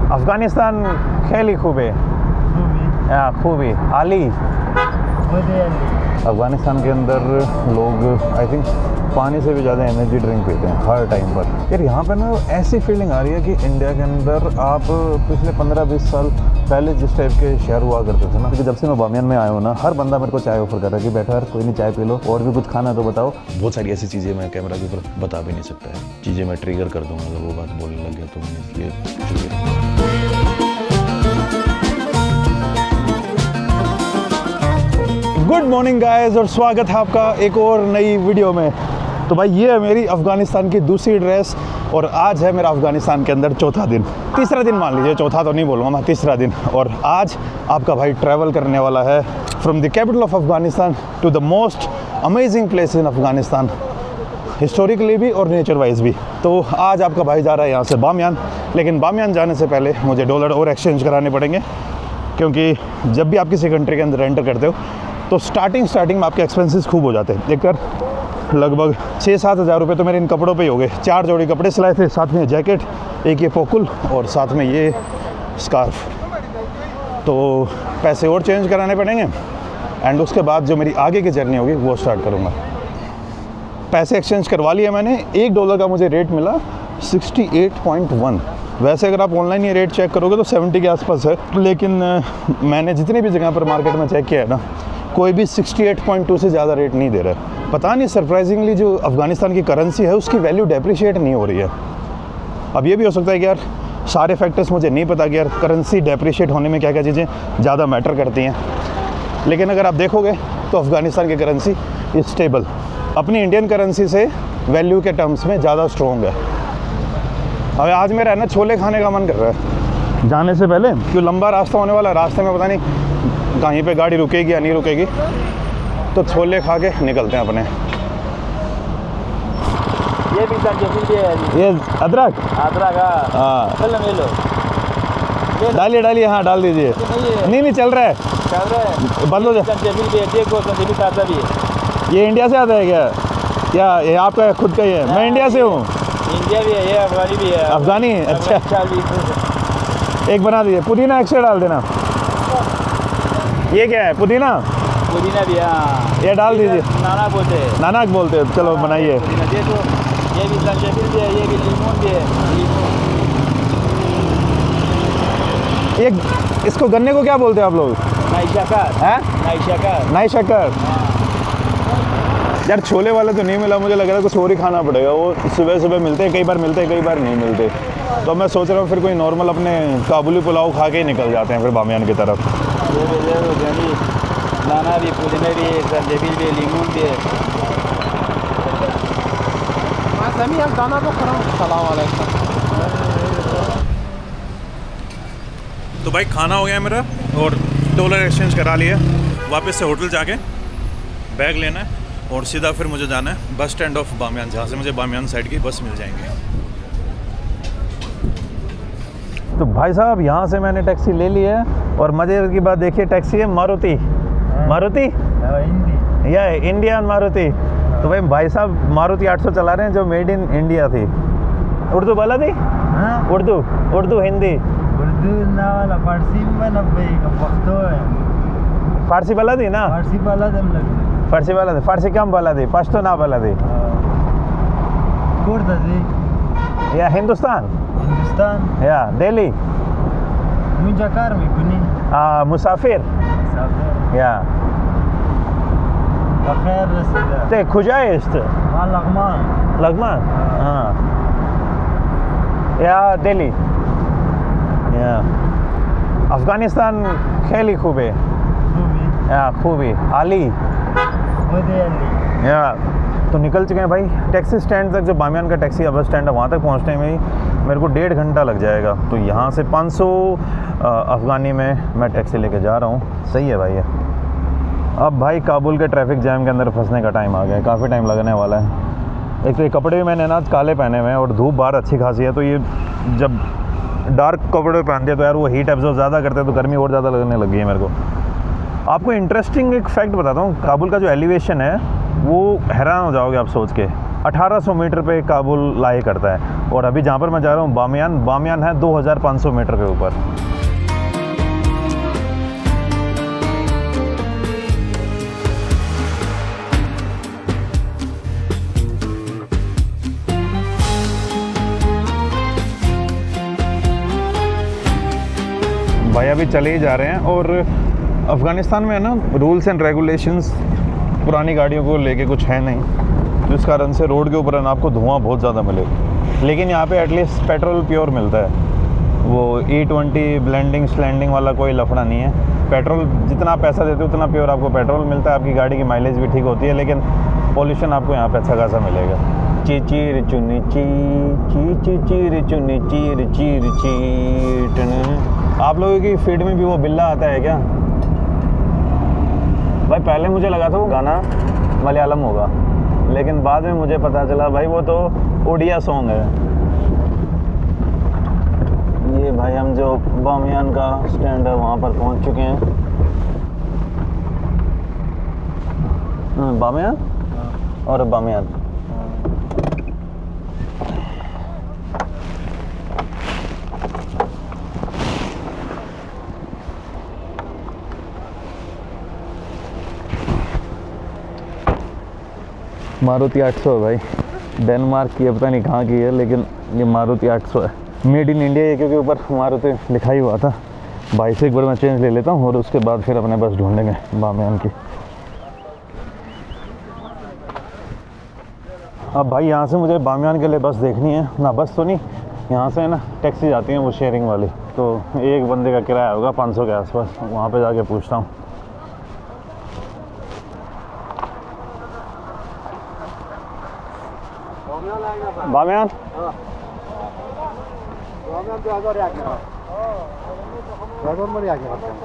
अफगानिस्तान खेली खूबे खूबी आली। अफगानिस्तान के अंदर लोग आई थिंक पानी से भी ज़्यादा एनर्जी ड्रिंक पीते हैं हर टाइम पर। यार यहाँ पे ना ऐसी फीलिंग आ रही है कि इंडिया के अंदर आप पिछले 15-20 साल पहले जिस टाइप के शहर हुआ करते थे ना, क्योंकि जब से मैं बामियान में आया हूँ ना, हर बंदा मेरे को चाय ऑफर कर रहा है कि बैठो यार कोई नहीं चाय पी लो, और भी कुछ खाना है तो बताओ। बहुत सारी ऐसी चीज़ें मैं कैमरा के ऊपर बता भी नहीं सकता है, चीज़ें मैं ट्रिगर कर दूँगा अगर वो बात बोलने लग गया तो, मैंने इसलिए गुड मॉर्निंग गाइस और स्वागत है आपका एक और नई वीडियो में। तो भाई ये है मेरी अफ़गानिस्तान की दूसरी ड्रेस और आज है मेरा अफ़गानिस्तान के अंदर चौथा दिन, तीसरा दिन मान लीजिए, चौथा तो नहीं बोलूँगा मैं, तीसरा दिन। और आज आपका भाई ट्रैवल करने वाला है from the capital of Afghanistan to the most amazing place in Afghanistan, historically भी और नेचर वाइज भी। तो आज आपका भाई जा रहा है यहाँ से बामियान, लेकिन बामियान जाने से पहले मुझे डॉलर और एक्सचेंज कराने पड़ेंगे, क्योंकि जब भी आप किसी कंट्री के अंदर एंटर करते हो तो स्टार्टिंग में आपके एक्सपेंसेस खूब हो जाते हैं। एक कर लगभग 6-7 हज़ार रुपये तो मेरे इन कपड़ों पे ही हो गए। 4 जोड़ी कपड़े सिलाए थे, साथ में जैकेट, एक ये पोकुल और साथ में ये स्कार्फ। तो पैसे और चेंज कराने पड़ेंगे एंड उसके बाद जो मेरी आगे की जर्नी होगी वो स्टार्ट करूँगा। पैसे एक्सचेंज करवा लिए मैंने, $1 का मुझे रेट मिला 68.1। वैसे अगर आप ऑनलाइन ये रेट चेक करोगे तो 70 के आसपास है, लेकिन मैंने जितनी भी जगह पर मार्केट में चेक किया है ना, कोई भी 68.2 से ज़्यादा रेट नहीं दे रहा है। पता नहीं सरप्राइजिंगली जो अफ़गानिस्तान की करेंसी है उसकी वैल्यू डेप्रिशिएट नहीं हो रही है। अब ये भी हो सकता है कि यार सारे फैक्टर्स मुझे नहीं पता कि यार करेंसी डेप्रिशिएट होने में क्या क्या चीज़ें ज़्यादा मैटर करती हैं, लेकिन अगर आप देखोगे तो अफ़गानिस्तान की करेंसी स्टेबल, अपनी इंडियन करेंसी से वैल्यू के टर्म्स में ज़्यादा स्ट्रॉन्ग है। अब आज मेरा है ना छोले खाने का मन कर रहा है जाने से पहले, क्यों लंबा रास्ता होने वाला है, रास्ते में पता नहीं कहीं पे गाड़ी रुकेगी या नहीं रुकेगी, तो छोले खा के निकलते हैं अपने। ये भी है, ये अदरक हाँ डालिए हाँ डाल दीजिए। नहीं चल रहा है बंद हो जाए। ये इंडिया से आता है क्या ये आपका खुद का ही है? मैं इंडिया से हूँ। इंडिया भी है, ये अफगानी भी है। अफगानी अच्छा, एक बना दीजिए। पुदीना एक्स्ट्रा डाल देना। ये क्या है? पुदीना भी है, ये डाल दीजिए। नानक बोलते हैं। चलो बनाइए। ये भी संजबील भी है, ये भी लीमन भी है। एक इसको गन्ने को क्या बोलते हैं आप लोग? नाई शक्कर। यार छोले वाला तो नहीं मिला, मुझे लग रहा है कुछ और ही खाना पड़ेगा। वो सुबह मिलते हैं, कई बार मिलते हैं, कई बार नहीं मिलते। तो मैं सोच रहा हूँ फिर कोई नॉर्मल अपने काबुली पुलाव खा के ही निकल जाते हैं फिर बामियान की तरफ। नाना भी, पुदीना भी, संजबील भी, लीमन भी है। तो भाई खाना हो गया मेरा और डॉलर एक्सचेंज करा लिया। वापस से होटल जाके बैग लेना है और सीधा फिर मुझे जाना है बस स्टैंड ऑफ बामियान, जहाँ से मुझे बामियान साइड की बस मिल जाएंगे। तो भाई साहब यहाँ से मैंने टैक्सी ले ली है और मज़े की बात देखिए, टैक्सी है मारुति या इंडियन मारुति। तो भाई साहब मारुति 800 चला रहे हैं जो मेड इन इंडिया थी। उर्दू बोला थी? उर्दू हिंदी फारसी बोला थी ना? फारसी वाला थे। फारसी कम बोला थी, पश्तो ना बोला थी। या हिंदुस्तान या दिल्ली मुसाफिर या ते खुजाइस्त लगमान हाँ या दिल्ली या अफगानिस्तान खेली खूबे या खूबी आली या। तो निकल चुके हैं भाई टैक्सी स्टैंड तक। जो बामियान का टैक्सी का बस स्टैंड है वहाँ तक पहुँचने में ही मेरे को 1.5 घंटा लग जाएगा। तो यहाँ से 500 अफ़गानी में मैं टैक्सी लेके जा रहा हूँ। सही है भाई है। अब भाई काबुल के ट्रैफिक जैम के अंदर फंसने का टाइम आ गया है, काफ़ी टाइम लगने वाला है। एक तो ये कपड़े भी मैंने ना काले पहने हुए हैं और धूप बाहर अच्छी खासी है, तो ये जब डार्क कपड़े पहनते हैं तो यार वो हीट एब्जॉर्ब ज़्यादा करते हैं, तो गर्मी और ज़्यादा लगने लगी है मेरे को। आपको इंटरेस्टिंग एक फैक्ट बताता हूँ, काबुल का जो एलिवेशन है वो हैरान हो जाओगे आप सोच के। 1800 मीटर पे काबुल लाई करता है। और अभी जहाँ पर मैं जा रहा हूँ बामियान, बामियान है 2500 मीटर के ऊपर। भाई अभी चले ही जा रहे हैं। और अफ़गानिस्तान में है ना, रूल्स एंड रेगुलेशंस पुरानी गाड़ियों को लेके कुछ है नहीं, जिस कारण से रोड के ऊपर है ना आपको धुआं बहुत ज़्यादा मिलेगा। लेकिन यहाँ पे एटलीस्ट पेट्रोल प्योर मिलता है, वो E20 ब्लेंडिंग स्लैंडिंग वाला कोई लफड़ा नहीं है। पेट्रोल जितना आप पैसा देते हो उतना प्योर आपको पेट्रोल मिलता है। आपकी गाड़ी की माइलेज भी ठीक होती है, लेकिन पॉल्यूशन आपको यहाँ पे अच्छा खासा मिलेगा। चीर चुनी चीर चुनी चीर आप लोगों की फीड में भी वो बिल्ला आता है क्या? भाई पहले मुझे लगा था वो गाना मलयालम होगा, लेकिन बाद में मुझे पता चला भाई वो तो उड़िया सॉन्ग है। ये भाई हम जो बामियान का स्टैंड है वहाँ पर पहुँच चुके हैं। बामियान और बामियान। मारुति 800 है भाई, डेनमार्क की है, पता नहीं कहाँ की है, लेकिन ये मारुति 800 है। मेड इन इंडिया है क्योंकि ऊपर मारुति लिखा ही हुआ था। भाई से एक बार मैं चेंज ले लेता हूँ और उसके बाद फिर अपने बस ढूंढेंगे बामियान की। अब भाई यहाँ से मुझे बामियान के लिए बस देखनी है ना, बस तो नहीं, यहाँ से है ना टैक्सी जाती है वो शेयरिंग वाली, तो एक बंदे का किराया होगा 500 के आसपास। वहाँ पे जाके पूछता हूँ। बामियान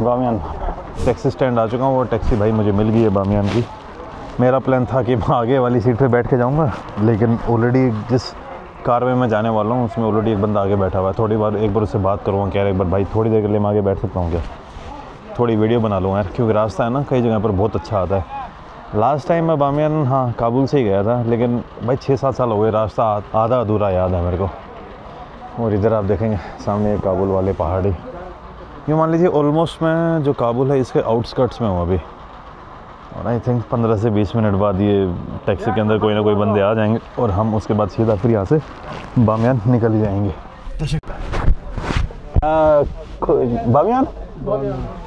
बामियान टैक्सी स्टैंड आ चुका हूँ। वो टैक्सी भाई मुझे मिल गई है बामियान की। मेरा प्लान था कि मैं आगे वाली सीट पे बैठ के जाऊँगा, लेकिन ऑलरेडी जिस कार में मैं जाने वाला हूँ उसमें ऑलरेडी एक बंदा आगे बैठा हुआ है। थोड़ी बार एक बार उससे बात करूँगा, कह रहे एक बार भाई थोड़ी देर के लिए मैं आगे बैठ सकता हूँ क्या, थोड़ी वीडियो बना लूँगा यार, क्योंकि रास्ता है ना कई जगह पर बहुत अच्छा आता है। लास्ट टाइम मैं बामियान हाँ काबुल से ही गया था, लेकिन भाई 6-7 साल हो गए, रास्ता आधा अधूरा याद है मेरे को। और इधर आप देखेंगे सामने काबुल वाले पहाड़ी, यूँ मान लीजिए ऑलमोस्ट मैं जो काबुल है इसके आउटस्कर्ट्स में हूँ अभी। और आई थिंक 15 से 20 मिनट बाद ये टैक्सी के अंदर कोई ना कोई बंदे आ जाएंगे और हम उसके बाद सीधा फिर यहाँ से बामियान निकल जाएंगे। बामियान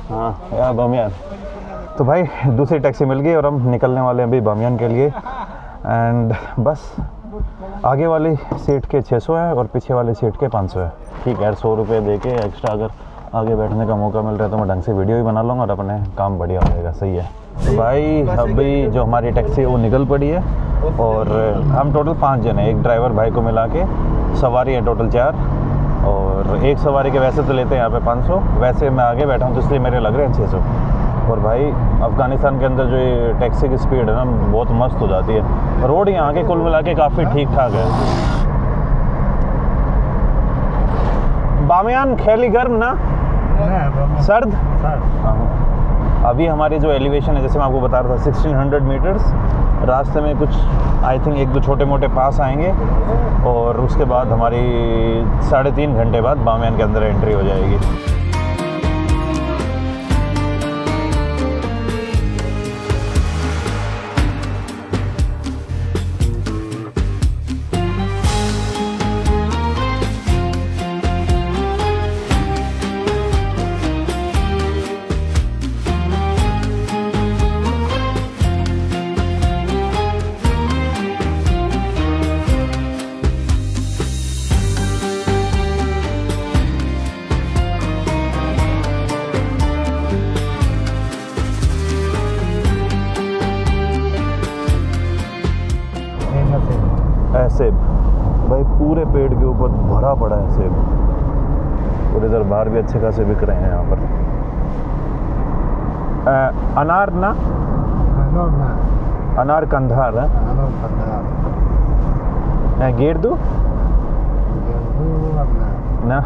हाँ यार बामियान। तो भाई दूसरी टैक्सी मिल गई और हम निकलने वाले हैं अभी बामियान के लिए। एंड बस आगे वाली सीट के 600 है और पीछे वाली सीट के 500 है। ठीक है, 100 रुपये दे के एक्स्ट्रा अगर आगे बैठने का मौका मिल रहा है तो मैं ढंग से वीडियो भी बना लूँगा और अपने काम बढ़िया हो जाएगा। सही है। तो भाई अभी जो हमारी टैक्सी है वो निकल पड़ी है और हम टोटल 5 जन हैं, एक ड्राइवर भाई को मिला के, सवारी है टोटल 4। और एक सवारी के वैसे तो लेते हैं यहाँ पे 500, वैसे मैं आगे बैठा हूँ तो इसलिए मेरे लग रहे हैं 600। और भाई अफ़गानिस्तान के अंदर जो ये टैक्सी की स्पीड है ना बहुत मस्त हो जाती है। रोड यहाँ के कुल मिला के काफ़ी ठीक ठाक है। बामियान खेली गर्म ना सर्द। अभी हमारी जो एलिवेशन है जैसे मैं आपको बता रहा था 1600 मीटर्स, रास्ते में कुछ आई थिंक 1-2 छोटे मोटे पास आएंगे और उसके बाद हमारी 3.5 घंटे बाद बामियान के अंदर एंट्री हो जाएगी। सेब भाई पूरे पेड़ के ऊपर भरा पड़ा है सेब और इधर बाहर भी अच्छे खासे बिक रहे हैं यहाँ पर। अनार ना अनार कंधार है गेरदू ना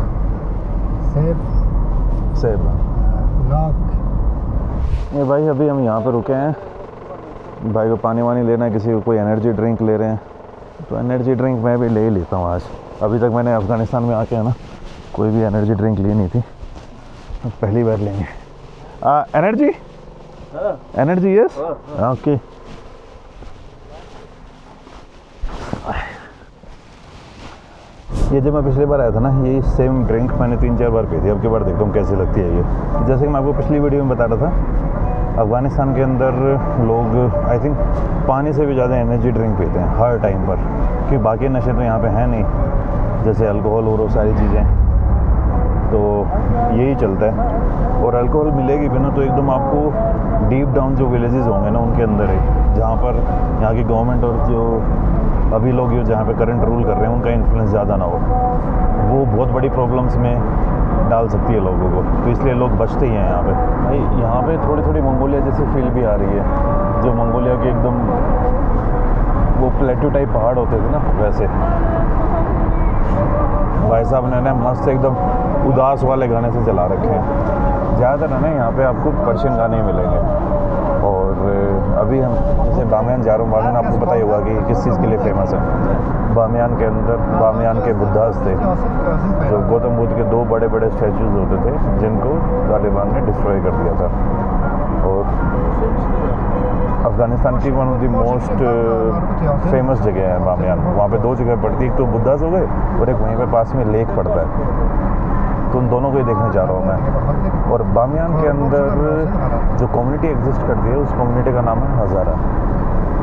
सेब। ये भाई अभी हम यहाँ पर रुके हैं, भाई को पानी वानी लेना है, किसी को कोई एनर्जी ड्रिंक ले रहे हैं तो एनर्जी ड्रिंक मैं भी ले ही लेता हूँ आज। अभी तक मैंने अफ़गानिस्तान में आके है ना कोई भी एनर्जी ड्रिंक ली नहीं थी, तो पहली बार लेंगे। Energy energy yes okay. ये जब मैं पिछली बार आया था ना, यही सेम ड्रिंक मैंने 3-4 बार पी थी। अब की बार देखता हूँ कैसी लगती है ये। जैसे कि मैं आपको पिछली वीडियो में बता रहा था, अफ़गानिस्तान के अंदर लोग आई थिंक पानी से भी ज़्यादा एनर्जी ड्रिंक पीते हैं हर टाइम पर, क्योंकि बाकी नशे तो यहाँ पे हैं नहीं, जैसे अल्कोहल और वो सारी चीज़ें, तो यही चलता है। और अल्कोहल मिलेगी भी ना तो एकदम आपको डीप डाउन जो विलेजेस होंगे ना उनके अंदर है, जहाँ पर यहाँ की गवर्नमेंट और जो अभी लोग जो जहाँ पे करंट रूल कर रहे हैं उनका इन्फ्लुएंस ज़्यादा ना हो, वो बहुत बड़ी प्रॉब्लम्स में डाल सकती है लोगों को, तो इसलिए लोग बचते ही हैं यहाँ पे। भाई यहाँ पे थोड़ी थोड़ी मंगोलिया जैसी फील भी आ रही है, जो मंगोलिया के एकदम वो प्लेट्यू टाइप पहाड़ होते थे ना वैसे। भाई साहब ने ना मस्त एकदम उदास वाले गाने से चला रखे हैं। ज़्यादातर है ना यहाँ पे आपको पर्शियन गाने ही मिलेंगे। और अभी हम जैसे बामियान जा रहे हूँ, बामियान आपको पता ही होगा कि किस चीज़ के लिए फेमस है। बामियान के अंदर बामियान के बुद्धास थे, जो गौतम बुद्ध के 2 बड़े बड़े स्टैचूज होते थे, जिनको तालिबान ने डिस्ट्रॉय कर दिया था। और अफ़गानिस्तान की one of the most famous जगह है बामियान। वहाँ पे 2 जगह पड़ती है, एक तो बुद्धास हो गए और एक वहीं पे पास में लेक पड़ता है, तो उन दोनों को ही देखने जा रहा हूँ मैं। और बामियान के अंदर जो कम्युनिटी एग्जिस्ट करती है उस कम्युनिटी का नाम है हज़ारा,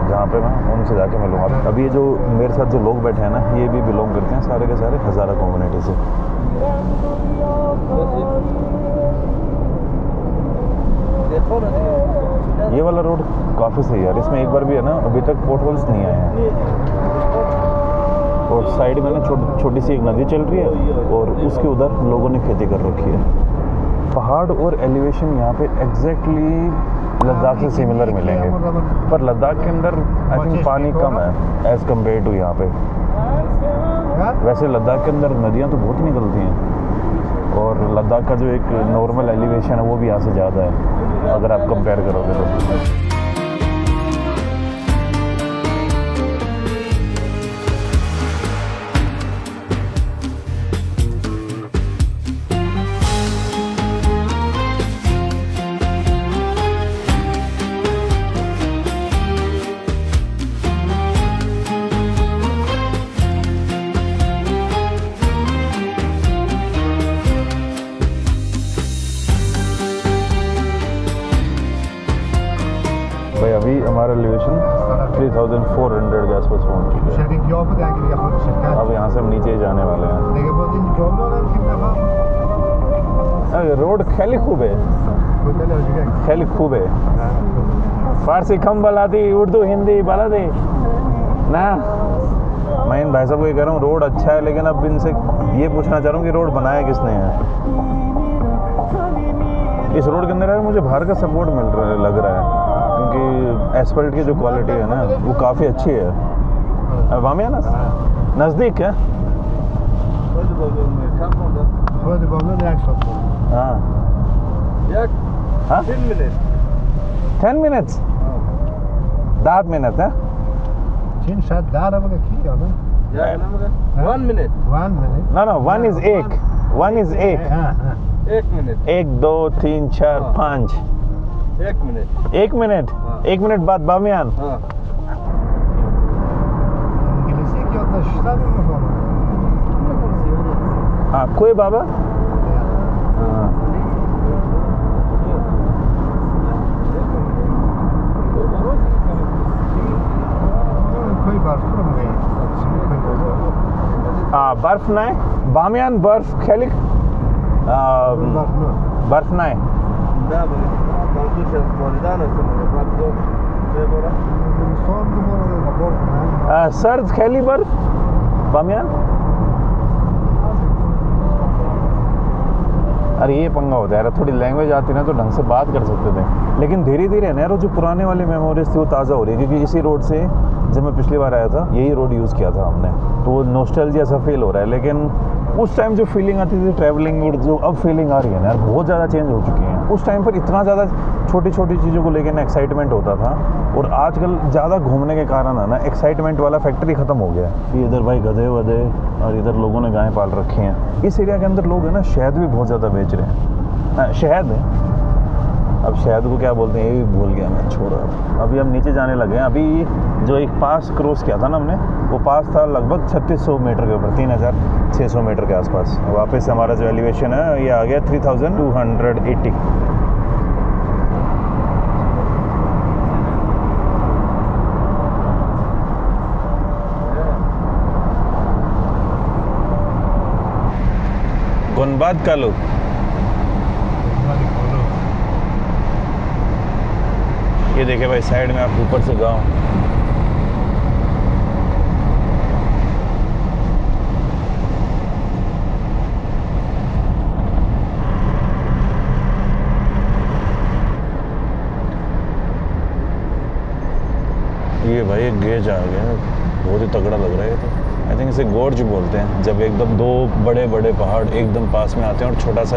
जहाँ पे मैं उनसे जाके मिलूँगा। अभी ये जो मेरे साथ जो लोग बैठे हैं ना, ये भी बिलोंग करते हैं सारे के सारे हज़ारा कम्युनिटी से। ये वाला रोड काफ़ी सही है यार, इसमें एक बार भी है ना अभी तक पोर्ट होल्स नहीं आए हैं। और साइड में ना छोटी सी एक नदी चल रही है और उसके उधर लोगों ने खेती कर रखी है। पहाड़ और एलिवेशन यहाँ पे एग्जैक्टली लद्दाख से सिमिलर मिलेंगे, पर लद्दाख के अंदर आई थिंक पानी कम है एज़ कम्पेयर टू यहाँ पे। वैसे लद्दाख के अंदर नदियाँ तो बहुत निकलती हैं, और लद्दाख का जो एक नॉर्मल एलिवेशन है वो भी यहाँ से ज़्यादा है अगर आप कंपेयर करोगे तो। भाई अभी हमारा एलिवेशन 3400 के आसपास पहुँच चुका है। अब यहाँ से हम नीचे जाने वाले हैं। रोड खैली खूब है, खैली खूब है। फारसी कम बला दी, उर्दू हिंदी बला दी ना। मैं इन भाई साहब को ये कह रहा हूँ रोड अच्छा है, लेकिन अब इनसे ये पूछना चाह रहा हूँ कि रोड बनाया किसने है। इस रोड के अंदर यार मुझे बाहर का सपोर्ट मिल रहा है, लग रहा है, क्योंकि एसफल्ट की जो क्वालिटी है ना वो काफ़ी अच्छी है। बामियान नज़दीक है। हाँ 10 minutes 10 minutes है। 1 minute. No, 1 is 1 1 1 2 3 4 5 1 minute. 1 minute. 1 minute बाद बामियान। हाँ कोई बाबा। बर्फ नहीं बामियान बर्फ खेली बर्फ नहीं सर्द खेली बर्फ बामियान। अरे ये पंगा होता है यार, थोड़ी लैंग्वेज आती ना तो ढंग से बात कर सकते थे, लेकिन धीरे धीरे ना यार जो पुराने वाली मेमोरीज थी वो ताज़ा हो रही है, क्योंकि इसी रोड से जब मैं पिछली बार आया था यही रोड यूज़ किया था हमने, तो वो नॉस्टैल्जिया सा फील हो रहा है। लेकिन उस टाइम जो फीलिंग आती थी ट्रैवलिंग और जो अब फीलिंग आ रही है ना यार, बहुत ज़्यादा चेंज हो चुकी है। उस टाइम पर इतना ज़्यादा छोटी छोटी चीज़ों को लेकर ना एक्साइटमेंट होता था, और आजकल ज़्यादा घूमने के कारण है ना एक्साइटमेंट वाला फैक्टर ही ख़त्म हो गया है। ये इधर भाई गधे वधे और इधर लोगों ने गायें पाल रखी हैं। इस एरिया के अंदर लोग है ना शहद भी बहुत ज़्यादा बेच रहे हैं। शहद है, अब शहद को क्या बोलते हैं ये भी भूल गया मैं, छोड़ो। अभी हम नीचे जाने लगे हैं। अभी जो एक पास क्रॉस किया था ना हमने, वो पास था लगभग 3600 मीटर के ऊपर, 3600 मीटर के आसपास। वापस हमारा जो एलिवेशन है ये आ गया 3280। गुनबाद कालू ये देखे भाई, साइड में आप ऊपर से गाँव। ये भाई एक गेज आ गया, बहुत ही तगड़ा लग रहा है ये तो। आई थिंक इसे गोर्ज बोलते हैं, जब एकदम दो बड़े बड़े पहाड़ एकदम पास में आते हैं और छोटा सा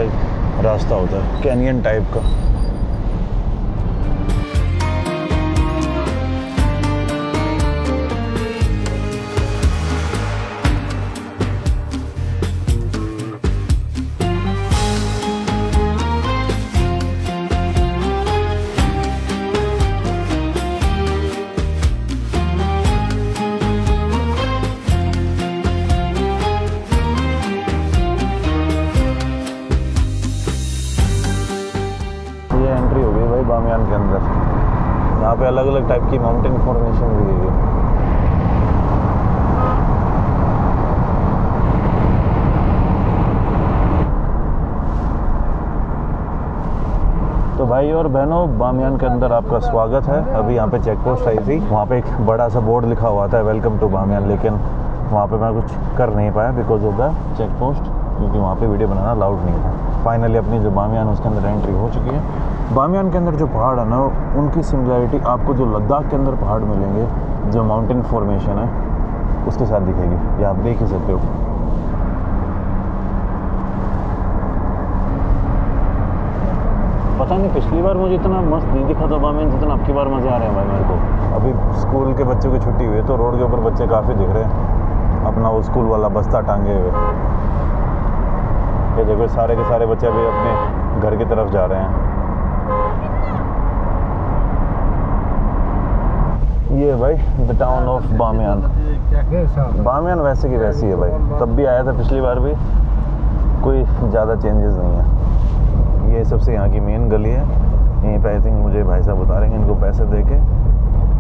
रास्ता होता है कैनियन टाइप का। बामियान के अंदर यहाँ पे अलग अलग टाइप की माउंटेन फॉर्मेशन भी है। तो भाई और बहनों, बामियान के अंदर आपका स्वागत है। अभी यहाँ पे चेक पोस्ट आई थी, वहाँ पे एक बड़ा सा बोर्ड लिखा हुआ था वेलकम टू बामियान, लेकिन वहाँ पे मैं कुछ कर नहीं पाया because of the check post, क्योंकि वहाँ पे वीडियो बनाना अलाउड नहीं था। फाइनली अपनी जो बामियान उसके अंदर एंट्री हो चुकी है। बामियान के अंदर जो पहाड़ है ना, उनकी सिमिलैरिटी आपको जो लद्दाख के अंदर पहाड़ मिलेंगे, जो माउंटेन फॉर्मेशन है उसके साथ दिखेगी। ये आप देख ही सकते हो। पता नहीं पिछली बार मुझे इतना मस्त नहीं दिखा था बामियान जितना अब की बार मज़े आ रहे हैं भाई मेरे को। अभी स्कूल के बच्चों की छुट्टी हुई है तो रोड के ऊपर बच्चे काफ़ी दिख रहे हैं, अपना वो स्कूल वाला बस्ता टांगे हुए। ये देखो सारे के सारे बच्चे अभी अपने घर की तरफ जा रहे हैं। ये भाई the town of Bamiyan. Bamiyan वैसे की वैसी है भाई, तब भी आया था पिछली बार भी, कोई ज़्यादा चेंजेस नहीं है। ये सबसे यहाँ की मेन गली है। यहीं पे आई थिंक मुझे भाई साहब उतारेंगे, इनको पैसे दे के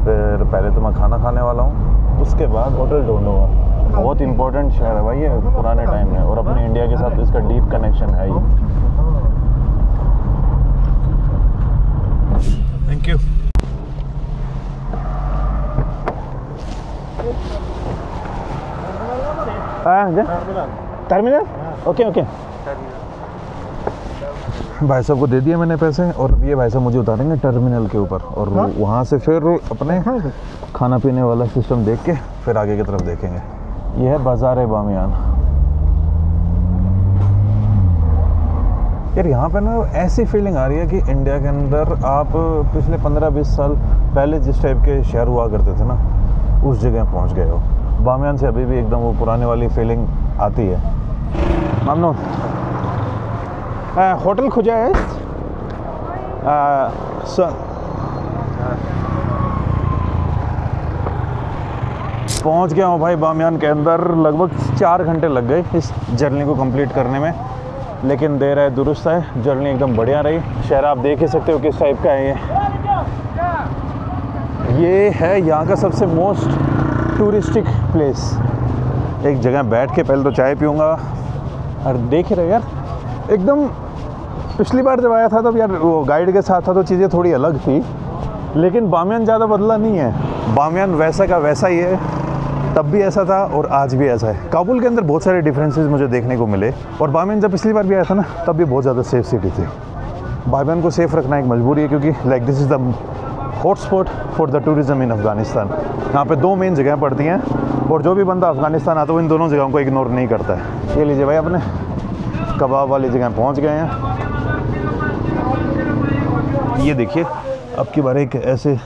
फिर पहले तो मैं खाना खाने वाला हूँ, उसके बाद होटल ढूंढूंगा। बहुत इंपॉर्टेंट शहर है भाई ये पुराने टाइम में, और अपने इंडिया के साथ इसका डीप कनेक्शन है ही। Thank you. Terminal okay okay. भाई साहब को दे दिए मैंने पैसे, और ये भाई साहब मुझे उतारेंगे टर्मिनल के ऊपर, और वहाँ से फिर अपने खाना पीने वाला सिस्टम देख के फिर आगे की तरफ देखेंगे। ये है बाज़ार बामियान। यार यहाँ पे ना ऐसी फीलिंग आ रही है कि इंडिया के अंदर आप पिछले 15-20 साल पहले जिस टाइप के शहर हुआ करते थे ना, उस जगह पहुँच गए हो। बामियान से अभी भी एकदम वो पुराने वाली फीलिंग आती है। मामनो होटल खुजा है पहुंच गया हूँ भाई बामियान के अंदर। लगभग 4 घंटे लग गए इस जर्नी को कंप्लीट करने में, लेकिन देर है दुरुस्त है, जर्नी एकदम बढ़िया रही। शहर आप देख ही सकते हो किस टाइप का है ये है यहाँ का सबसे मोस्ट टूरिस्टिक प्लेस। एक जगह बैठ के पहले तो चाय पीऊँगा, और देख ही रहे यार एकदम। पिछली बार जब आया था तब यार वो गाइड के साथ था तो चीज़ें थोड़ी अलग थी, लेकिन बामियान ज़्यादा बदला नहीं है। बामियान वैसा का वैसा ही है, तब भी ऐसा था और आज भी ऐसा है। काबुल के अंदर बहुत सारे डिफरेंसेस मुझे देखने को मिले, और बामियान जब पिछली बार भी आया था ना तब भी बहुत ज़्यादा सेफ सिटी थी। बामियान को सेफ़ रखना एक मजबूरी है, क्योंकि like this is the hot spot for the tourism in Afghanistan. यहाँ पे 2 मेन जगह पड़ती हैं, और जो भी बंदा अफ़गानिस्तान आता है वो इन दोनों जगहों को इग्नोर नहीं करता है। ये लीजिए भाई, अपने कबाब वाली जगह पहुंच गए हैं। ये देखिए, अब की बार एक ऐसे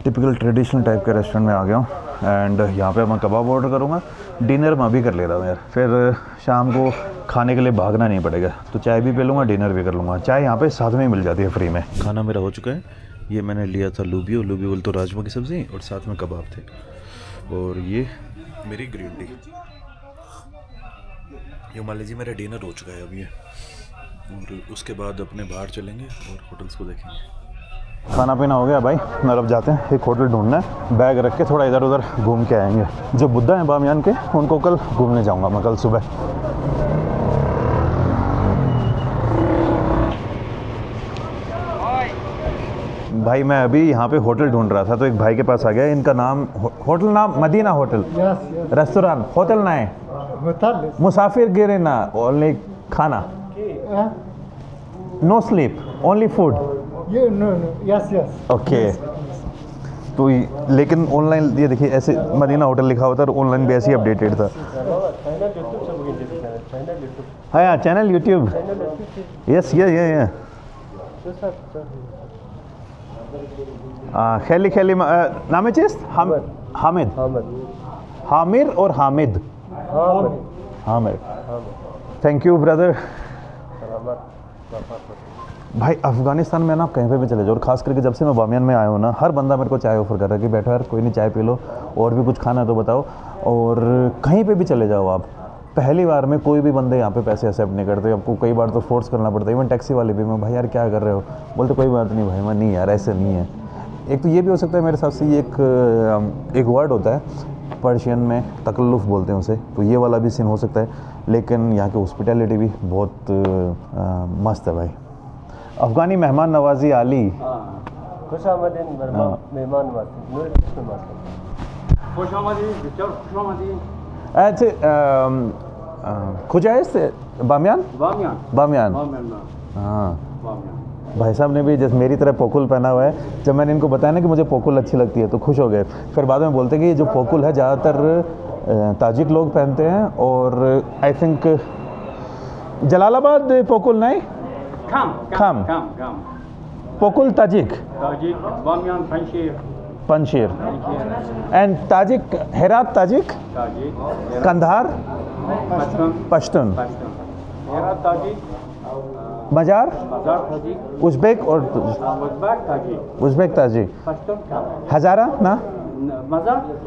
टिपिकल ट्रेडिशनल टाइप के रेस्टोरेंट में आ गया हूँ एंड यहाँ पे मैं कबाब ऑर्डर करूँगा। डिनर मैं भी कर ले रहा हूँ यार, फिर शाम को खाने के लिए भागना नहीं पड़ेगा, तो चाय भी पी लूँगा, डिनर भी कर लूँगा। चाय यहाँ पे साथ में ही मिल जाती है फ्री में। खाना मेरा हो चुका है। ये मैंने लिया था लूबियो बोल तो राजमा की सब्ज़ी और साथ में कबाब थे, और ये मेरी ग्रीन टी। ये मान लीजिए मेरा डिनर हो चुका है अभी ये, और उसके बाद अपने बाहर चलेंगे और होटल्स को देखेंगे। खाना पीना हो गया भाई, अब जाते हैं एक होटल ढूंढना है। बैग रख के थोड़ा इधर उधर घूम के आएंगे। जो बुद्धा हैं बामियान के, उनको कल घूमने जाऊंगा मैं, कल सुबह। भाई मैं अभी यहाँ पे होटल ढूंढ रहा था तो एक भाई के पास आ गया। इनका नाम होटल नाम मदीना होटल, रेस्टोरेंट, होटल ना है, मुसाफिर गिरे ना, ओनली खाना, no sleep, only food. Okay. तो लेकिन ऑनलाइन ये देखिए ऐसे मदीना होटल लिखा हुआ था और ऑनलाइन भी ऐसे ही अपडेटेड था। हाँ, चैनल यूट्यूब, यस ये खेली खेली नाम है चीज हामिद, हामिर और Hamid, Hamir. Thank you brother. भाई अफ़गानिस्तान में ना आप कहीं पे भी चले जाओ, और ख़ास करके जब से मैं बामियान में आया हूँ ना, हर बंदा मेरे को चाय ऑफ़र कर रहा है कि बैठो यार, कोई नहीं चाय पी लो, और भी कुछ खाना है तो बताओ। और कहीं पे भी चले जाओ आप, पहली बार में कोई भी बंदे यहाँ पे पैसे एक्सेप्ट नहीं करते। आपको कई बार तो फोर्स करना पड़ता है। इवन टैक्सी वाले भी, मैं भाई यार क्या कर रहे हो, बोलते कोई बात नहीं भाई, मैं नहीं यार ऐसे नहीं है। एक तो ये भी हो सकता है मेरे हिसाब से, ये एक वर्ड होता है पर्शियन में, तकल्लुफ़ बोलते हैं उसे, तो ये वाला भी सीन हो सकता है। लेकिन यहाँ की हॉस्पिटैलिटी भी बहुत मस्त है भाई। अफ़गानी मेहमान नवाजी आली। अच्छा, खुजाइस बामियान, बामियान। हाँ, भाई साहब ने भी जैसे मेरी तरह पोकुल पहना हुआ है। जब मैंने इनको बताया ना कि मुझे पोकुल अच्छी लगती है तो खुश हो गए। फिर बाद में बोलते कि ये जो पोकुल है ज़्यादातर ताजिक लोग पहनते हैं, और आई थिंक जलालाबाद पोकुल नहीं, खाम पोकुल ताजिक, पंशीर एंड ताजिक, हेरात ताजिक, कंधार पश्तून, मजार, उज़्बेक और उज़्बेक ताजिक, हज़ारा ना,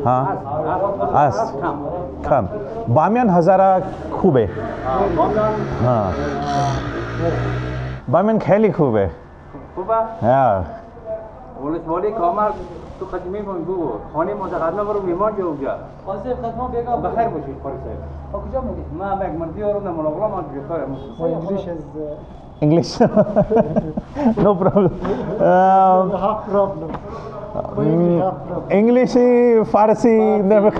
हाँ, आस खाम, बामियान हज़ारा खूबे, हाँ, बामियान खेली खूबे, हाँ। तो खत्मे में वो खाने में ज़्यादा बरो बीमार जो हो गया फंसे खत्म बेगा बखैर बशी फंसे और कुछ नहीं मैं बैग मर्दी और ना मोला मार के कर English no problem half problem English Farsi never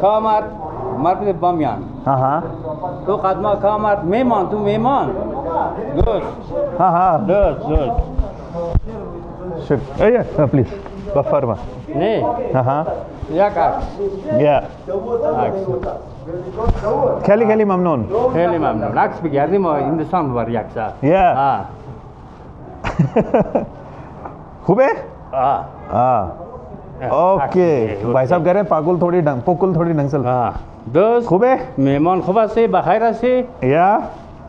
खामार मार बामियान हाँ तो खत्म खामार मेहमान तू मेहमान दोस्त हाँ दोस्त शुक्रिया प्लीज बफरमा नहीं हाँ या का खेली Mamnoon Naks begärdi ma Hindustan var yaksa. Yeah. खूबे? ओके। भाई साहब कह रहे हैं पोकुल थोड़ी ढंग से। दोस्त खूबे? मेहमान खूब से बखैर से या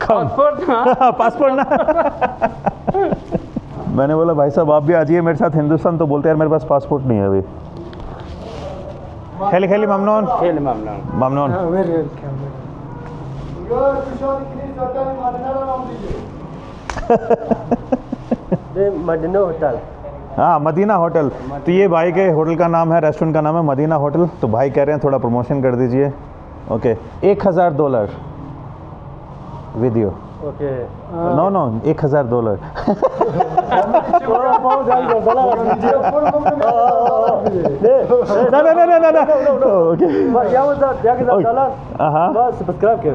कम पासपोर्ट ना मैंने बोला भाई साहब आप भी आ जाइए मेरे साथ हिंदुस्तान तो बोलते यार मेरे पास पासपोर्ट नहीं है अभी खेली ममनून ममनून मदीना होटल हाँ मदीना होटल तो ये भाई के होटल का नाम है रेस्टोरेंट का नाम है मदीना होटल तो भाई कह रहे हैं थोड़ा प्रमोशन कर दीजिए okay $1000 with you okay no no $1000 no okay या वजात या $1000 aha बस सब्सक्राइब कर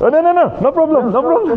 no no no no problem no problem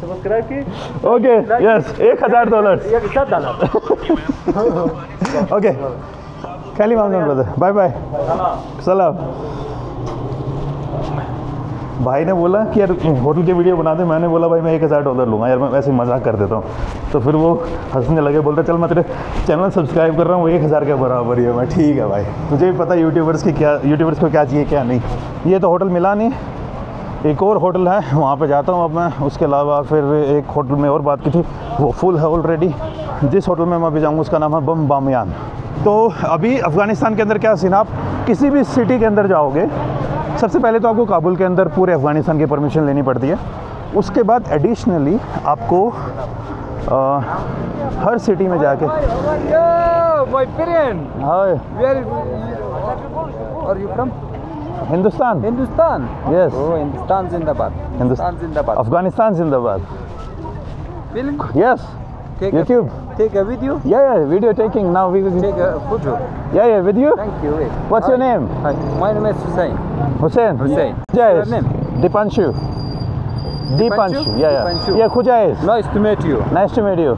subscribe की okay yes $1000 या $7 okay खाली मामला brother bye bye सलाम भाई ने बोला कि यार होटल की वीडियो बना दे, मैंने बोला भाई मैं $1000 लूँगा यार, मैं वैसे ही मजाक कर देता हूँ। तो फिर वो हंसने लगे, बोलते चल मैं तेरे चैनल सब्सक्राइब कर रहा हूँ, 1000 के बराबर ही है। मैं ठीक है भाई, मुझे भी पता यूट्यूबर्स को क्या चाहिए क्या नहीं। ये तो होटल मिला नहीं, एक और होटल है वहाँ पे जाता हूँ अब मैं। उसके अलावा फिर एक होटल में और बात की थी, वो फुल है ऑलरेडी। जिस होटल में मैं अभी जाऊँगा उसका नाम है बम बामियान। तो अभी अफ़गानिस्तान के अंदर क्या सीन, आप किसी भी सिटी के अंदर जाओगे, सबसे पहले तो आपको काबुल के अंदर पूरे अफ़गानिस्तान की परमिशन लेनी पड़ती है। उसके बाद एडिशनली आपको हर सिटी में जाके My friend, hi where are you from? Hindustan Hindustan. Yes Oh, Hindustan Zindabad. Hindustan Zindabad. Afghanistan जिंदाबाद Film? Yes Take YouTube take a video. yeah video taking now we Take a photo. yeah with you Thank you. Wait. what's your Hi. name Hi. My name is Hussein. Hussein Hussein. Yes Your name? Dipanshu Dipanshu? yeah Dipanshu. yeah Khujais Nice to meet you. nice to meet you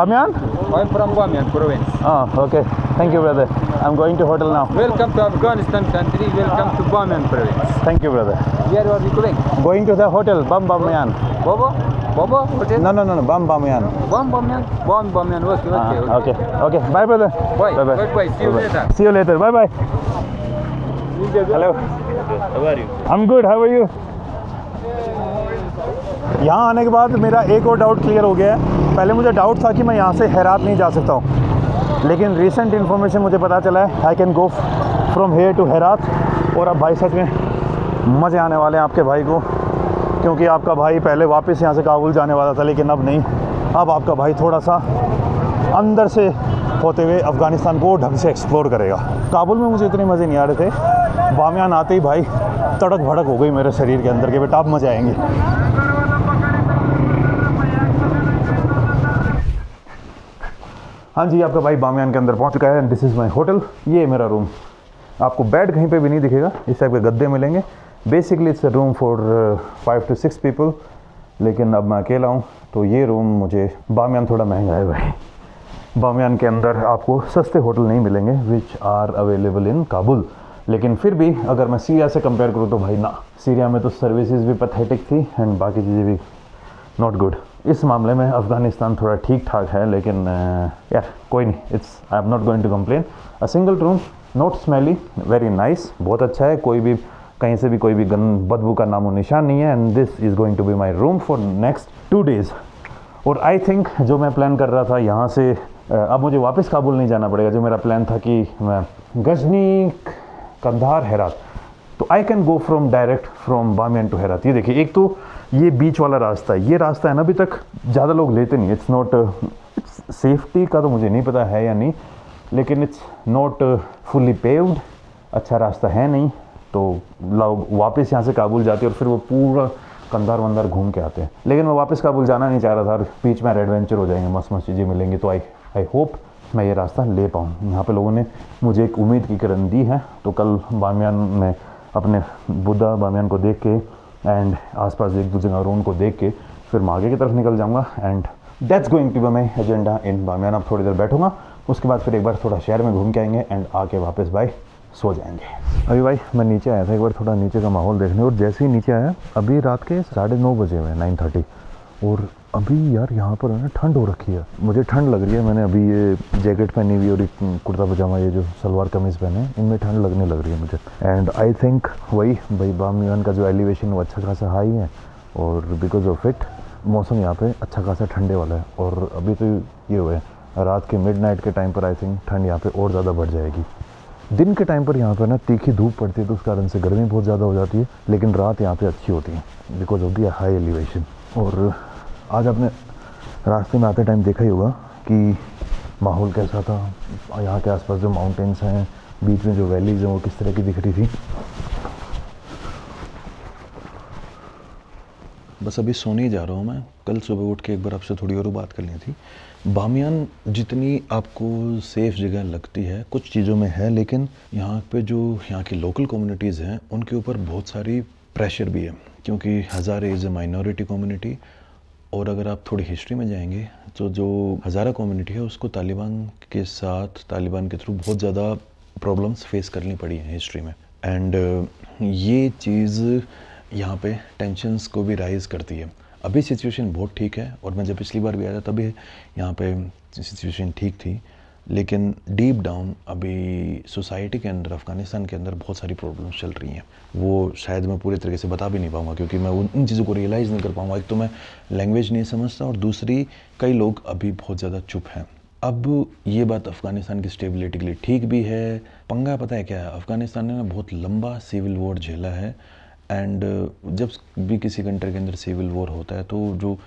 Bamiyan I'm from Bamiyan province. oh okay thank you brother I'm going to hotel now Welcome to Afghanistan country. Welcome to Bamiyan province. thank you brother Where are you going? going to the hotel Bam Bamiyan Baba? Baba? Hotel? no Bam Bamiyan Bamiyan. Bamiyan. Okay. okay okay bye brother Bye. bye bye Bye. See you later. see you later bye bye hello How are you? I'm good how are you यहाँ आने के बाद मेरा एक और doubt clear हो गया है। पहले मुझे डाउट था कि मैं यहाँ से हेरात नहीं जा सकता हूँ, लेकिन रिसेंट इन्फॉर्मेशन मुझे पता चला है I can go from here to Herat. और अब भाई सच में मज़े आने वाले हैं आपके भाई को, क्योंकि आपका भाई पहले वापस यहाँ से काबुल जाने वाला था, लेकिन अब नहीं। अब आपका भाई थोड़ा सा अंदर से होते हुए अफ़गानिस्तान को ढंग से एक्सप्लोर करेगा। काबुल में मुझे इतने मज़े नहीं आ रहे थे, बामियान आते ही भाई तड़क भड़क हो गई मेरे शरीर के अंदर के, बेटा अब मज़े आएंगे। हाँ जी, आपका भाई बामियान के अंदर पहुंच चुका है and this is my hotel. ये है मेरा रूम। आपको बेड कहीं पे भी नहीं दिखेगा, इस टाइप के गद्दे मिलेंगे। Basically it's a room for 5 to 6 people, लेकिन अब मैं अकेला हूँ तो ये रूम मुझे, बामियान थोड़ा महंगा है भाई। बामियान के अंदर आपको सस्ते होटल नहीं मिलेंगे which are available in Kabul, लेकिन फिर भी अगर मैं सीरिया से कंपेयर करूँ तो भाई ना, सीरिया में तो सर्विसेज भी पैथेटिक थी एंड बाकी चीज़ें भी नॉट गुड। इस मामले में अफ़गानिस्तान थोड़ा ठीक ठाक है, लेकिन यार कोई नहीं, it's I am not going to complain. A single room, not smelly, very nice, बहुत अच्छा है। कोई भी कहीं से भी कोई भी बदबू का नामो निशान नहीं है and this is going to be my room for next 2 days। और आई थिंक जो मैं प्लान कर रहा था यहाँ से अब मुझे वापस काबुल नहीं जाना पड़ेगा। जो मेरा प्लान था कि मैं गजनी, कंधार, हेरात, तो I can go from direct from Bamiyan to Herat. ये देखिए, एक तो ये बीच वाला रास्ता है, ये रास्ता है ना, अभी तक ज़्यादा लोग लेते नहीं। इट्स नॉट, सेफ्टी का तो मुझे नहीं पता है या नहीं, लेकिन इट्स नॉट फुली पेव्ड, अच्छा रास्ता है नहीं। तो लोग वापस यहाँ से काबुल जाते हैं और फिर वो पूरा कंधार वंदार घूम के आते हैं। लेकिन मैं वापस काबुल जाना नहीं चाह रहा था, बीच में एडवेंचर हो जाएंगे, मस्त मस्त चीज़ें मिलेंगी। तो आई होप मैं ये रास्ता ले पाऊँ। यहाँ पे लोगों ने मुझे एक उम्मीद की किरण दी है, तो कल बामियान में अपने बुद्धा बामियान को देख के एंड आसपास एक दो जगह उनको देख के फिर मैं आगे की तरफ निकल जाऊँगा and that's going to be my agenda in Bamiyan. अब थोड़ी देर बैठूँगा, उसके बाद फिर एक बार थोड़ा शहर में घूम के आएंगे एंड आके वापस भाई सो जाएंगे। अभी भाई मैं नीचे आया था एक बार थोड़ा नीचे का माहौल देखने, और जैसे ही नीचे आया, अभी रात के 9:30 बजे हुए, 9:30, और अभी यार यहाँ पर है ना ठंड हो रखी है, मुझे ठंड लग रही है। मैंने अभी ये जैकेट पहनी हुई और एक कुर्ता पजामा, ये जो सलवार कमीज़ पहने, इनमें ठंड लगने लग रही है मुझे। एंड आई थिंक वही भाई बामियान का जो एलिवेशन वो अच्छा खासा हाई है, और बिकॉज ऑफ इट मौसम यहाँ पे अच्छा खासा ठंडे वाला है। और अभी तो ये हुए रात के मिडनाइट के टाइम पर आई थिंक ठंड यहाँ पे और ज़्यादा बढ़ जाएगी। दिन के टाइम पर यहाँ पर ना तीखी धूप पड़ती है, तो उस कारण से गर्मी बहुत ज़्यादा हो जाती है, लेकिन रात यहाँ पे अच्छी होती है because of the high elevation. और आज आपने रास्ते में आते टाइम देखा ही होगा कि माहौल कैसा था, यहाँ के आसपास जो माउंटेन्स हैं, बीच में जो वैलीज हैं वो किस तरह की दिख रही थी। बस अभी सोने ही जा रहा हूँ मैं। कल सुबह उठ के एक बार आपसे थोड़ी और बात करनी थी। बामियान जितनी आपको सेफ़ जगह लगती है कुछ चीज़ों में है, लेकिन यहाँ पे जो यहाँ की लोकल कम्युनिटीज़ हैं उनके ऊपर बहुत सारी प्रेशर भी है, क्योंकि Hazare is a minority community. और अगर आप थोड़ी हिस्ट्री में जाएंगे तो जो हज़ारा कम्युनिटी है उसको तालिबान के थ्रू बहुत ज़्यादा प्रॉब्लम्स फेस करनी पड़ी हैं हिस्ट्री में। एंड ये चीज़ यहाँ पे टेंशन्स को भी राइज़ करती है। अभी सिचुएशन बहुत ठीक है, और मैं जब पिछली बार भी आया था तभी यहाँ पे सिचुएशन ठीक थी, लेकिन डीप डाउन अभी सोसाइटी के अंदर, अफ़गानिस्तान के अंदर बहुत सारी प्रॉब्लम्स चल रही हैं। वो शायद मैं पूरे तरीके से बता भी नहीं पाऊँगा, क्योंकि मैं उन चीज़ों को रियलाइज़ नहीं कर पाऊँगा। एक तो मैं लैंग्वेज नहीं समझता, और दूसरी कई लोग अभी बहुत ज़्यादा चुप हैं। अब ये बात अफ़गानिस्तान की स्टेबिलिटी के लिए ठीक भी है। पंगा पता है क्या है, अफ़गानिस्तान ने ना बहुत लंबा सिविल वॉर झेला है। एंड जब भी किसी कंट्री के अंदर सिविल वॉर होता है तो जो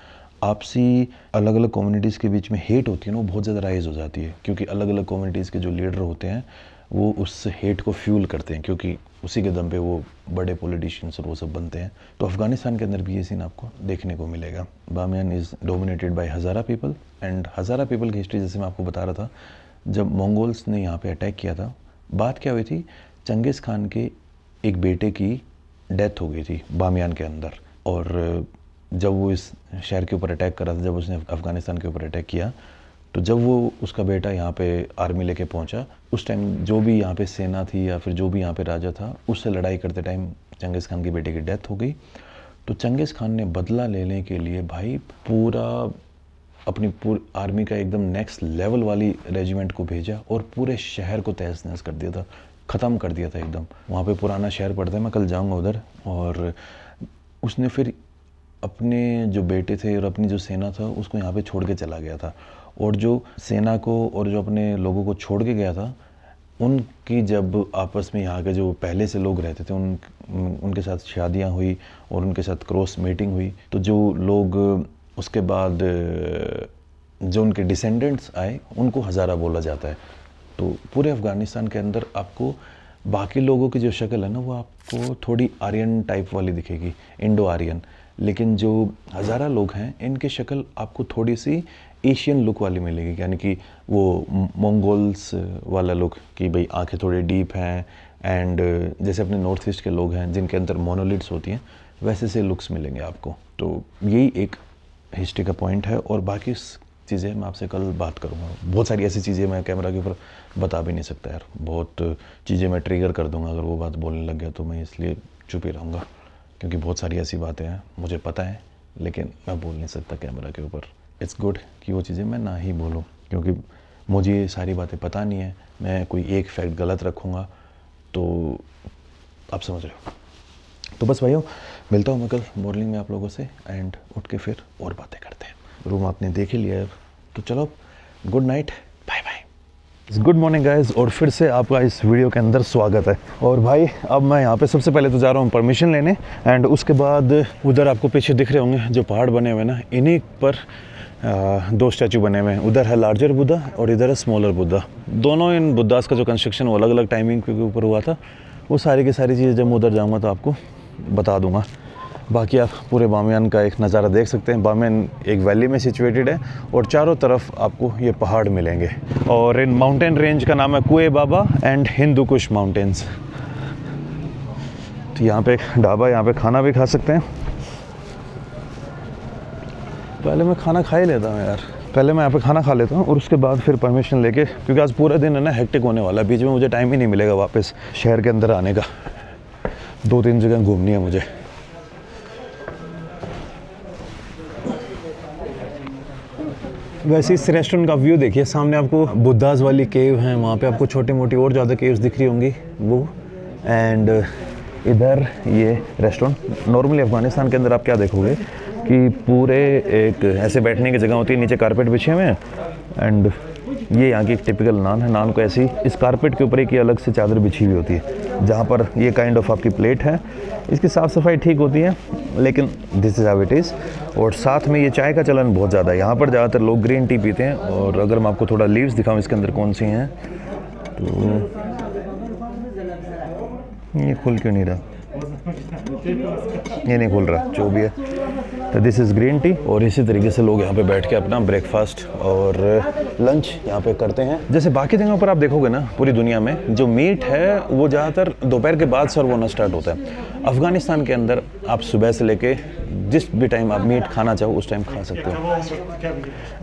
आपसी अलग अलग कम्युनिटीज़ के बीच में हेट होती है ना, वो बहुत ज़्यादा राइज़ हो जाती है, क्योंकि अलग अलग कम्युनिटीज़ के जो लीडर होते हैं वो उस हेट को फ्यूल करते हैं, क्योंकि उसी के दम पे वो बड़े पॉलिटिशियंस और वो सब बनते हैं। तो अफ़गानिस्तान के अंदर भी ये सीन आपको देखने को मिलेगा। Bamiyan is dominated by Hazara people, and Hazara people की हिस्ट्री जैसे मैं आपको बता रहा था, जब मंगोल्स ने यहाँ पे अटैक किया था, बात क्या हुई थी, चंगेज़ खान के एक बेटे की डेथ हो गई थी बामियान के अंदर। और जब वो इस शहर के ऊपर अटैक कर रहा था, जब उसने अफ़गानिस्तान के ऊपर अटैक किया, तो जब वो उसका बेटा यहाँ पे आर्मी लेके पहुँचा, उस टाइम जो भी यहाँ पे सेना थी या फिर जो भी यहाँ पे राजा था, उससे लड़ाई करते टाइम चंगेज़ खान के बेटे की डेथ हो गई। तो चंगेज़ खान ने बदला लेने के लिए भाई अपनी पूरी आर्मी का एकदम नेक्स्ट लेवल वाली रेजिमेंट को भेजा, और पूरे शहर को तहस नहस कर दिया था, ख़त्म कर दिया था एकदम। वहाँ पे पुराना शहर पड़ता है, मैं कल जाऊँगा उधर। और उसने फिर अपने जो बेटे थे और अपनी जो सेना था उसको यहाँ पे छोड़ के चला गया था। और जो सेना को और जो अपने लोगों को छोड़ के गया था, उनकी जब आपस में यहाँ के जो पहले से लोग रहते थे उनके साथ शादियाँ हुई और उनके साथ क्रॉस मीटिंग हुई, तो जो लोग उसके बाद जो उनके डिसेंडेंट्स आए उनको हज़ारा बोला जाता है। तो पूरे अफ़गानिस्तान के अंदर आपको बाकी लोगों की जो शक्ल है ना, वो आपको थोड़ी आर्यन टाइप वाली दिखेगी, इंडो आर्यन। लेकिन जो हज़ारा लोग हैं इनकी शक्ल आपको थोड़ी सी एशियन लुक वाली मिलेगी, यानी कि वो मंगोल्स वाला लुक, कि भाई आंखें थोड़ी डीप हैं, एंड जैसे अपने नॉर्थ ईस्ट के लोग हैं जिनके अंदर मोनोलिड्स होती हैं, वैसे से लुक्स मिलेंगे आपको। तो यही एक हिस्ट्री का पॉइंट है, और बाकी चीज़ें मैं आपसे कल बात करूँगा। बहुत सारी ऐसी चीज़ें मैं कैमरा के ऊपर बता भी नहीं सकता यार, बहुत चीज़ें मैं ट्रिगर कर दूँगा अगर वो बात बोलने लग गया, तो मैं इसलिए चुप ही रहूँगा, क्योंकि बहुत सारी ऐसी बातें हैं मुझे पता है, लेकिन मैं बोल नहीं सकता कैमरा के ऊपर। इट्स गुड कि वो चीज़ें मैं ना ही बोलूँ, क्योंकि मुझे ये सारी बातें पता नहीं है। मैं कोई एक फैक्ट गलत रखूँगा तो आप समझ रहे हो। तो बस भाइयों, मिलता हूँ मैं कल मॉर्निंग में आप लोगों से, एंड उठ के फिर और बातें करते हैं। रूम आपने देख ही लिया है, तो चलो good night, bye bye. Good morning guys, और फिर से आपका इस वीडियो के अंदर स्वागत है। और भाई अब मैं यहाँ पे सबसे पहले तो जा रहा हूँ परमिशन लेने, एंड उसके बाद उधर आपको पीछे दिख रहे होंगे जो पहाड़ बने हुए ना, इन्हीं पर दो स्टैचू बने हुए हैं। उधर है लार्जर बुद्धा और इधर है स्मॉलर बुद्धा। दोनों इन बुद्धास का जो कंस्ट्रक्शन वो अलग अलग टाइमिंग के ऊपर हुआ था। वो सारी की सारी चीज़ें जब मैं उधर जाऊँगा तो आपको बता दूँगा। बाकी आप पूरे बामियान का एक नज़ारा देख सकते हैं। बामियान एक वैली में सिचुएटेड है और चारों तरफ आपको ये पहाड़ मिलेंगे, और इन माउंटेन रेंज का नाम है कुए बाबा एंड हिंदू कुश माउंटेन्स। तो यहाँ पे एक ढाबा, यहाँ पे खाना भी खा सकते हैं। पहले मैं खाना खा ही लेता हूँ यार, पहले मैं यहाँ पे खाना खा लेता हूँ और उसके बाद फिर परमिशन लेके, क्योंकि आज पूरा दिन है ना हेक्टिक होने वाला है। बीच में मुझे टाइम ही नहीं मिलेगा वापस शहर के अंदर आने का। 2-3 जगह घूमनी है मुझे। वैसे इस रेस्टोरेंट का व्यू देखिए, सामने आपको बुद्धास वाली केव हैं, वहाँ पे आपको छोटी मोटी और ज़्यादा केव्स दिख रही होंगी वो। एंड इधर ये रेस्टोरेंट। नॉर्मली अफ़गानिस्तान के अंदर आप क्या देखोगे कि पूरे एक ऐसे बैठने की जगह होती है, नीचे कारपेट बिछे हुए हैं, एंड ये यहाँ की एक टिपिकल नान है। नान को ऐसी इस कारपेट के ऊपर एक ये अलग से चादर बिछी हुई होती है, जहाँ पर ये काइंड ऑफ आपकी प्लेट है। इसकी साफ़ सफाई ठीक होती है, लेकिन this is how it is. और साथ में ये चाय का चलन बहुत ज़्यादा है यहाँ पर। ज़्यादातर लोग ग्रीन टी पीते हैं। और अगर मैं आपको थोड़ा लीव्स दिखाऊँ इसके अंदर कौन सी हैं, तो ये खुल क्यों नहीं रहा, ये नहीं खुल रहा, जो भी है। तो दिस इज़ ग्रीन टी। और इसी तरीके से लोग यहाँ पे बैठ के अपना ब्रेकफास्ट और लंच यहाँ पे करते हैं। जैसे बाकी जगहों पर आप देखोगे ना पूरी दुनिया में, जो मीट है वो ज़्यादातर दोपहर के बाद सर्व होना स्टार्ट होता है। अफ़गानिस्तान के अंदर आप सुबह से लेके जिस भी टाइम आप मीट खाना चाहो उस टाइम खा सकते हो।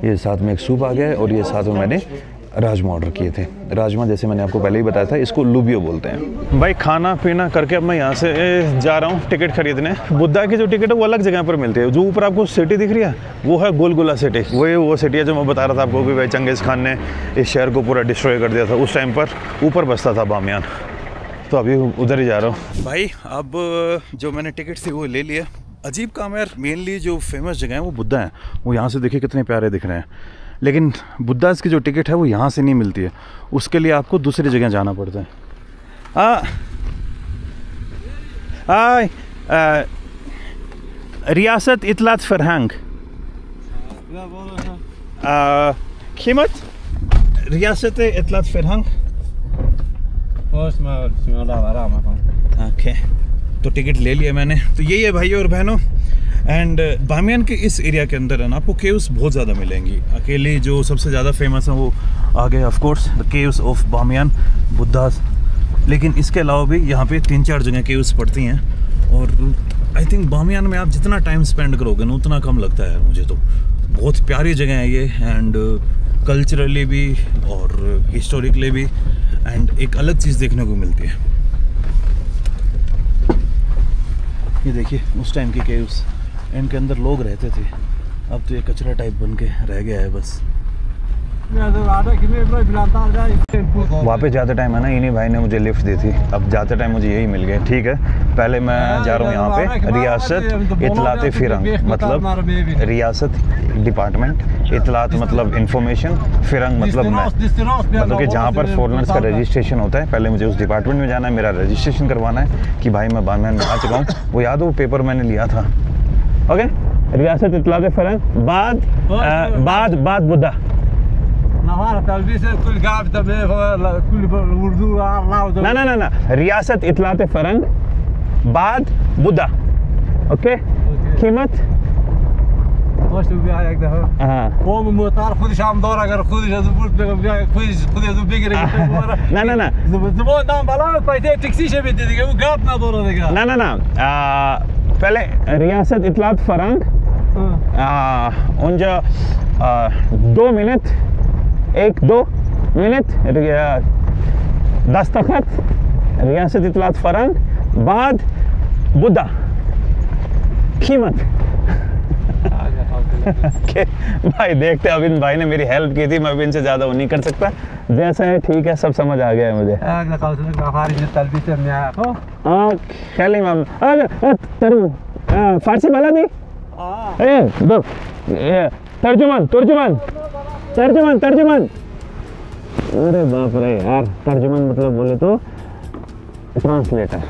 ये साथ में एक सूप आ गया है, और ये साथ में मैंने राजमा ऑर्डर किए थे। राजमा जैसे मैंने आपको पहले ही बताया था, इसको लुबियो बोलते हैं। भाई खाना पीना करके अब मैं यहाँ से जा रहा हूँ टिकट खरीदने। बुद्धा की जो टिकट है वो अलग जगह पर मिलती है। जो ऊपर आपको सिटी दिख रही है वो है गुलगुला सिटी। वो सिटी है जो मैं बता रहा था आपको कि भाई चंगेज़ खान ने इस शहर को पूरा डिस्ट्रॉय कर दिया था। उस टाइम पर ऊपर बसता था बामियान। तो अभी उधर ही जा रहा हूँ। भाई अब जो मैंने टिकट थी वो ले लिया। अजीब काम यार, मेनली जो फेमस जगह है वो बुद्धा है। वो यहाँ से देखिए कितने प्यारे दिख रहे हैं, लेकिन बुद्धास की जो टिकट है वो यहाँ से नहीं मिलती है। उसके लिए आपको दूसरी जगह जाना पड़ता है। रियासत इतलात फरहंग कीमत रियासत इतलात फरहंग। ओके, तो टिकट ले लिया मैंने। तो यही है भाइयों और बहनों। एंड बामियान के इस एरिया के अंदर है ना आपको केव्स बहुत ज़्यादा मिलेंगी। अकेले जो सबसे ज़्यादा फेमस है वो आ गए of course the caves of Bamiyan Buddhas. लेकिन इसके अलावा भी यहाँ पे 3-4 जगह केव्स पड़ती हैं। और आई थिंक बामियान में आप जितना टाइम स्पेंड करोगे ना उतना कम लगता है मुझे। तो बहुत प्यारी जगह है ये, एंड कल्चरली भी और हिस्टोरिकली भी, एंड एक अलग चीज़ देखने को मिलती है। ये देखिए उस टाइम के केव्स, इनके अंदर लोग रहते थे। अब तो ये कचरा टाइप बन के रह गया है बस। वहाँ पे जाते टाइम है ना इन्हीं भाई ने मुझे लिफ्ट दी थी। अब जाते टाइम मुझे यही मिल गया। ठीक है, पहले मैं जा रहा हूँ यहाँ पे रियासत इतलात फिरंग, मतलब रियासत डिपार्टमेंट, इतलात मतलब इंफॉर्मेशन, फिरंग मतलब मैं, मतलब कि जहाँ पर फॉरेनर्स का रजिस्ट्रेशन होता है। पहले मुझे उस डिपार्टमेंट में जाना है, मेरा रजिस्ट्रेशन करवाना है कि भाई मैं बामियान में आ चुका हूँ। वो याद हो वो पेपर मैंने लिया था। ओके, रियासत इतलात फिरंग बाद बुद्धा। ना रियासत इतलात फरंग बाद बुद्धा। ओके, कीमत ना पहले रियासत इतलात फरंग उनजा 2 मिनट 1-2 मिनट दस्तखत रियासत इतलात फरंग बाद बुद्धा। कीमत भाई देखते हैं। अब इन भाई ने मेरी हेल्प की थी, मैं अभी इनसे ज़्यादा वो नहीं कर सकता। जैसा है ठीक है, सब समझ आ गया है मुझे। फारसी भला दी तर्जुमान। अरे बाप रे यार, तर्जुमान मतलब बोले तो ट्रांसलेटर।